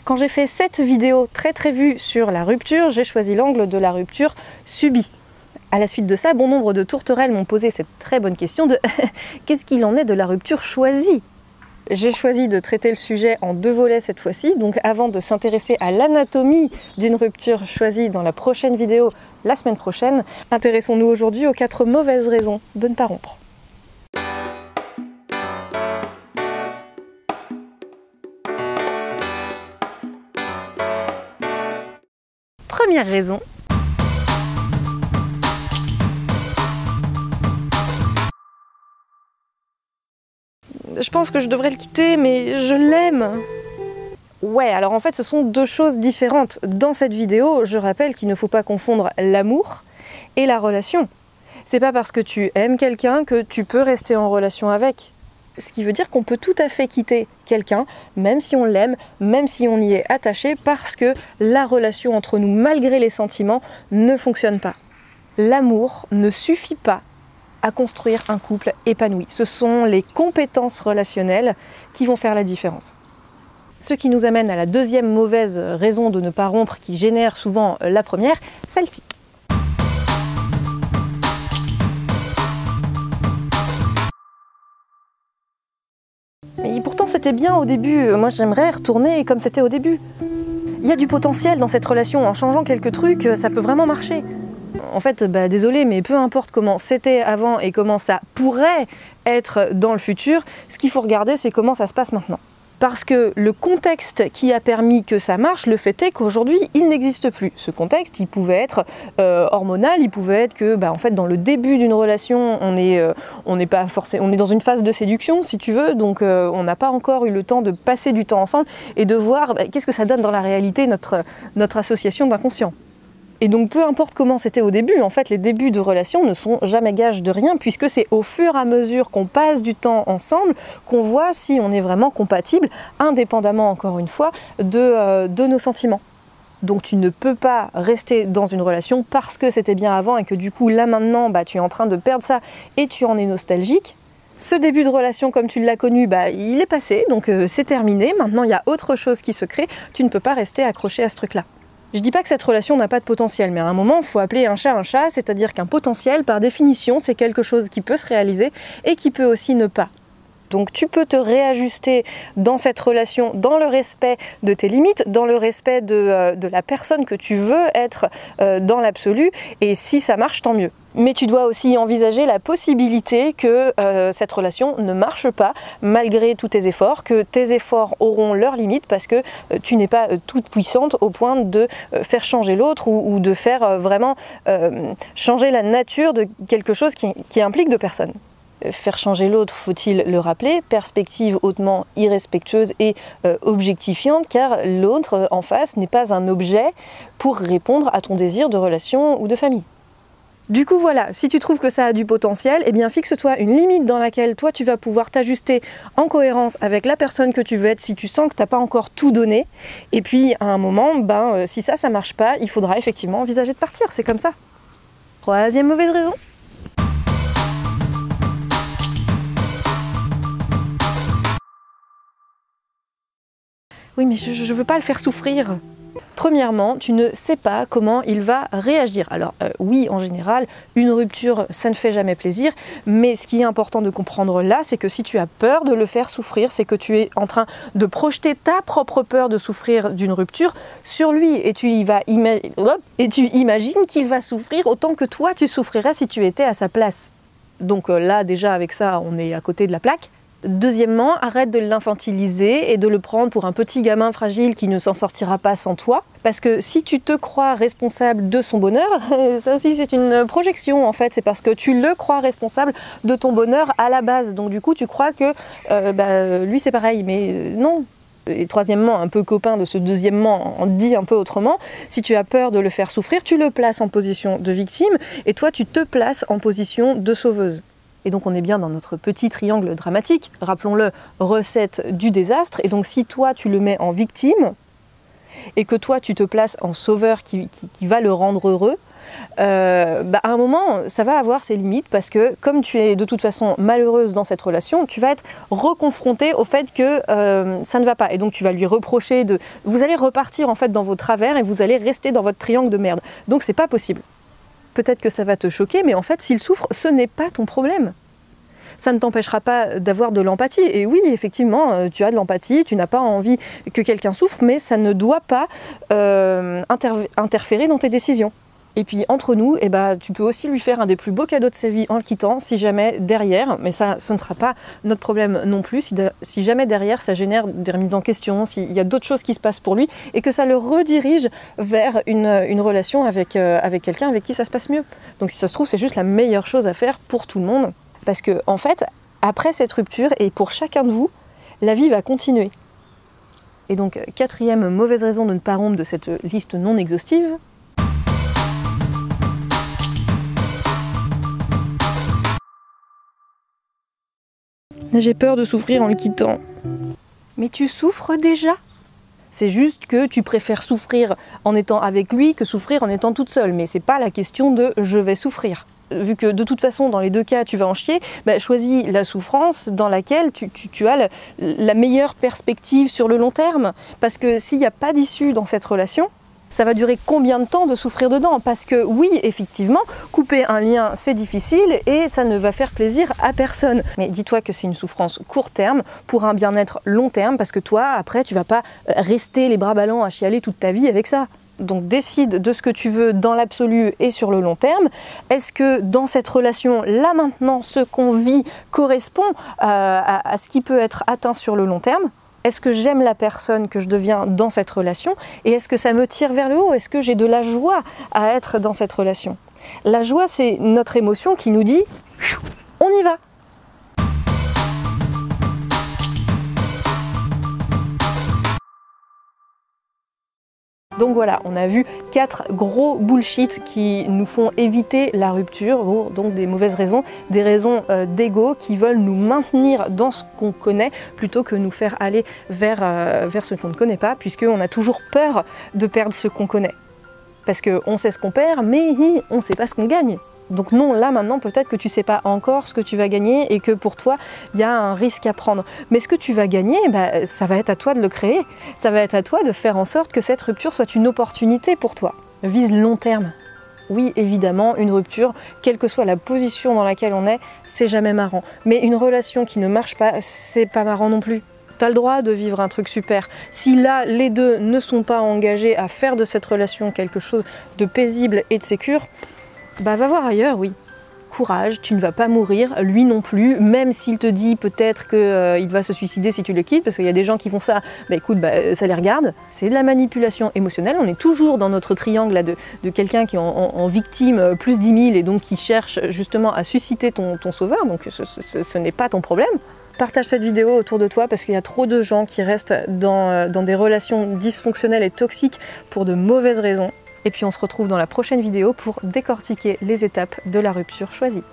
Quand j'ai fait cette vidéo très vue sur la rupture, j'ai choisi l'angle de la rupture subie. À la suite de ça, bon nombre de tourterelles m'ont posé cette très bonne question de qu'est-ce qu'il en est de la rupture choisie? J'ai choisi de traiter le sujet en 2 volets cette fois-ci, donc avant de s'intéresser à l'anatomie d'une rupture choisie dans la prochaine vidéo la semaine prochaine, intéressons-nous aujourd'hui aux 4 mauvaises raisons de ne pas rompre. Première raison. Je pense que je devrais le quitter, mais je l'aime. Ouais, alors en fait, ce sont 2 choses différentes. Dans cette vidéo, je rappelle qu'il ne faut pas confondre l'amour et la relation. C'est pas parce que tu aimes quelqu'un que tu peux rester en relation avec. Ce qui veut dire qu'on peut tout à fait quitter quelqu'un, même si on l'aime, même si on y est attaché, parce que la relation entre nous, malgré les sentiments, ne fonctionne pas. L'amour ne suffit pas à construire un couple épanoui. Ce sont les compétences relationnelles qui vont faire la différence. Ce qui nous amène à la 2e mauvaise raison de ne pas rompre, qui génère souvent la première, celle-ci. Mais pourtant c'était bien au début, moi j'aimerais retourner comme c'était au début. Il y a du potentiel dans cette relation, en changeant quelques trucs, ça peut vraiment marcher. En fait, désolé, mais peu importe comment c'était avant et comment ça pourrait être dans le futur, ce qu'il faut regarder, c'est comment ça se passe maintenant. Parce que le contexte qui a permis que ça marche, le fait est qu'aujourd'hui, il n'existe plus. Ce contexte, il pouvait être hormonal, il pouvait être que, en fait, dans le début d'une relation, on est dans une phase de séduction, si tu veux, donc on n'a pas encore eu le temps de passer du temps ensemble et de voir qu'est-ce que ça donne dans la réalité, notre association d'inconscient. Et donc peu importe comment c'était au début, en fait les débuts de relation ne sont jamais gages de rien, puisque c'est au fur et à mesure qu'on passe du temps ensemble qu'on voit si on est vraiment compatible, indépendamment encore une fois de nos sentiments. Donc tu ne peux pas rester dans une relation parce que c'était bien avant et que du coup là maintenant tu es en train de perdre ça et tu en es nostalgique. Ce début de relation comme tu l'as connu, il est passé, donc c'est terminé, maintenant il y a autre chose qui se crée, tu ne peux pas rester accroché à ce truc-là. Je dis pas que cette relation n'a pas de potentiel, mais à un moment, il faut appeler un chat, c'est-à-dire qu'un potentiel, par définition, c'est quelque chose qui peut se réaliser et qui peut aussi ne pas. Donc tu peux te réajuster dans cette relation, dans le respect de tes limites, dans le respect de la personne que tu veux être dans l'absolu, et si ça marche, tant mieux. Mais tu dois aussi envisager la possibilité que cette relation ne marche pas malgré tous tes efforts, que tes efforts auront leurs limites parce que tu n'es pas toute puissante au point de faire changer l'autre ou de faire vraiment changer la nature de quelque chose qui implique 2 personnes. Faire changer l'autre, faut-il le rappeler, perspective hautement irrespectueuse et objectifiante, car l'autre en face n'est pas un objet pour répondre à ton désir de relation ou de famille. Du coup voilà, si tu trouves que ça a du potentiel, eh bien fixe-toi une limite dans laquelle toi tu vas pouvoir t'ajuster en cohérence avec la personne que tu veux être si tu sens que tu n'as pas encore tout donné. Et puis à un moment, si ça marche pas, il faudra effectivement envisager de partir, c'est comme ça. 3e mauvaise raison. Oui, mais je veux pas le faire souffrir. Premièrement, tu ne sais pas comment il va réagir. Alors oui, en général, une rupture, ça ne fait jamais plaisir, mais ce qui est important de comprendre là, c'est que si tu as peur de le faire souffrir, c'est que tu es en train de projeter ta propre peur de souffrir d'une rupture sur lui, et tu imagines qu'il va souffrir autant que toi tu souffrirais si tu étais à sa place. Donc là, déjà avec ça, on est à côté de la plaque. Deuxièmement, arrête de l'infantiliser et de le prendre pour un petit gamin fragile qui ne s'en sortira pas sans toi. Parce que si tu te crois responsable de son bonheur, ça aussi c'est une projection en fait, c'est parce que tu le crois responsable de ton bonheur à la base. Donc du coup tu crois que lui c'est pareil, mais non. Et troisièmement, un peu copain de ce deuxièmement, on dit un peu autrement, si tu as peur de le faire souffrir, tu le places en position de victime et toi tu te places en position de sauveuse. Et donc on est bien dans notre petit triangle dramatique, rappelons-le, recette du désastre. Et donc si toi tu le mets en victime, et que toi tu te places en sauveur qui va le rendre heureux, à un moment, ça va avoir ses limites parce que comme tu es de toute façon malheureuse dans cette relation, tu vas être reconfrontée au fait que ça ne va pas. Et donc tu vas lui reprocher de... Vous allez repartir en fait dans vos travers et vous allez rester dans votre triangle de merde. Donc c'est pas possible. Peut-être que ça va te choquer, mais en fait, s'il souffre, ce n'est pas ton problème. Ça ne t'empêchera pas d'avoir de l'empathie. Et oui, effectivement, tu as de l'empathie, tu n'as pas envie que quelqu'un souffre, mais ça ne doit pas interférer dans tes décisions. Et puis entre nous, tu peux aussi lui faire un des plus beaux cadeaux de sa vie en le quittant, si jamais derrière, mais ça, ce ne sera pas notre problème non plus, si jamais derrière ça génère des remises en question, s'il y a d'autres choses qui se passent pour lui, et que ça le redirige vers une relation avec quelqu'un avec qui ça se passe mieux. Donc si ça se trouve, c'est juste la meilleure chose à faire pour tout le monde. Parce que en fait, après cette rupture, et pour chacun de vous, la vie va continuer. Et donc, quatrième mauvaise raison de ne pas rompre de cette liste non exhaustive, j'ai peur de souffrir en le quittant. Mais tu souffres déjà? C'est juste que tu préfères souffrir en étant avec lui que souffrir en étant toute seule. Mais c'est pas la question de « je vais souffrir ». Vu que de toute façon, dans les deux cas, tu vas en chier, choisis la souffrance dans laquelle tu as la meilleure perspective sur le long terme. Parce que s'il n'y a pas d'issue dans cette relation, ça va durer combien de temps de souffrir dedans? Parce que oui, effectivement, couper un lien, c'est difficile et ça ne va faire plaisir à personne. Mais dis-toi que c'est une souffrance court terme pour un bien-être long terme, parce que toi, après, tu vas pas rester les bras ballants à chialer toute ta vie avec ça. Donc décide de ce que tu veux dans l'absolu et sur le long terme. Est-ce que dans cette relation, là maintenant, ce qu'on vit correspond à ce qui peut être atteint sur le long terme? Est-ce que j'aime la personne que je deviens dans cette relation? Et est-ce que ça me tire vers le haut? Est-ce que j'ai de la joie à être dans cette relation? La joie, c'est notre émotion qui nous dit « on y va ». Donc voilà, on a vu 4 gros bullshit qui nous font éviter la rupture, donc des mauvaises raisons, des raisons d'ego qui veulent nous maintenir dans ce qu'on connaît plutôt que nous faire aller vers ce qu'on ne connaît pas, puisqu'on a toujours peur de perdre ce qu'on connaît. Parce qu'on sait ce qu'on perd, mais on ne sait pas ce qu'on gagne. Donc non, là maintenant, peut-être que tu ne sais pas encore ce que tu vas gagner et que pour toi, il y a un risque à prendre. Mais ce que tu vas gagner, ça va être à toi de le créer. Ça va être à toi de faire en sorte que cette rupture soit une opportunité pour toi. Vise long terme. Oui, évidemment, une rupture, quelle que soit la position dans laquelle on est, c'est jamais marrant. Mais une relation qui ne marche pas, c'est pas marrant non plus. T'as le droit de vivre un truc super. Si là, les deux ne sont pas engagés à faire de cette relation quelque chose de paisible et de sécure, va voir ailleurs, oui. Courage, tu ne vas pas mourir, lui non plus, même s'il te dit peut-être qu'il va se suicider si tu le quittes, parce qu'il y a des gens qui font ça, écoute, ça les regarde. C'est de la manipulation émotionnelle, on est toujours dans notre triangle là, de quelqu'un qui est en victime plus 10 000 et donc qui cherche justement à susciter ton sauveur, donc ce n'est pas ton problème. Partage cette vidéo autour de toi parce qu'il y a trop de gens qui restent dans des relations dysfonctionnelles et toxiques pour de mauvaises raisons. Et puis on se retrouve dans la prochaine vidéo pour décortiquer les étapes de la rupture choisie.